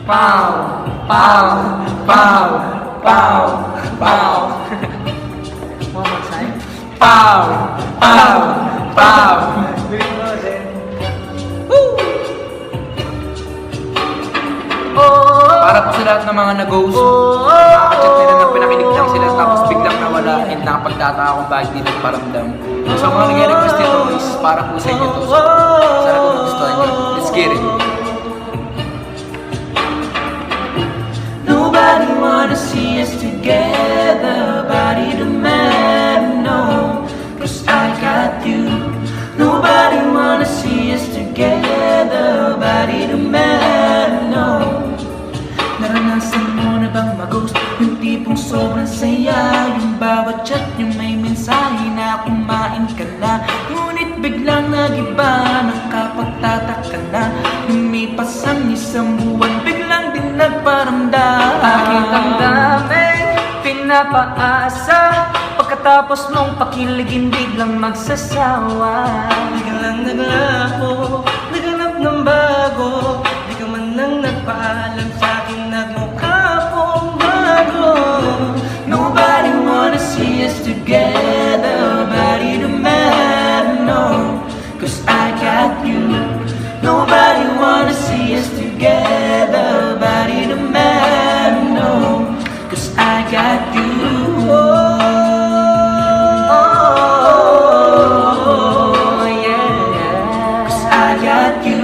Pow, pow, pow, pow, pow. One more time. Pow, pow, pow. Para po sa lahat ng mga nag-ghost, nakaka-chat nila na pinakinig lang sila tapos biglang nawala and nakapagtataka kung bakit di nagparamdam. So mga nag-request nito is para po sa inyo to. So, sana po nagustuhan nyo. Let's get it. Nobody wanna see us together, body to man, no, 'cause I got you. Nobody wanna see us together, body to man, no. Naranasan mo na bang mag-ghost? Yung tipong sobrang saya, yung bawat chat yung may mensahe na kumain ka na, ngunit biglang nag-iba, nakapagtataka na. Lumipas ang isang buwan, biglang din nagparamdam. Aking damdamin, pinapaasa, pagkatapos mong pakiligin biglang magsasawa. Biglang naglaho, naganap ng bago, di ka man nang nagpaalam sa'kin, nagmukha pong bago. Nobody wanna see us together, body to man, no, 'cause I got you. Nobody wanna see us together, body to man, no, 'cause I got you. Oh, yeah, 'cause I got you.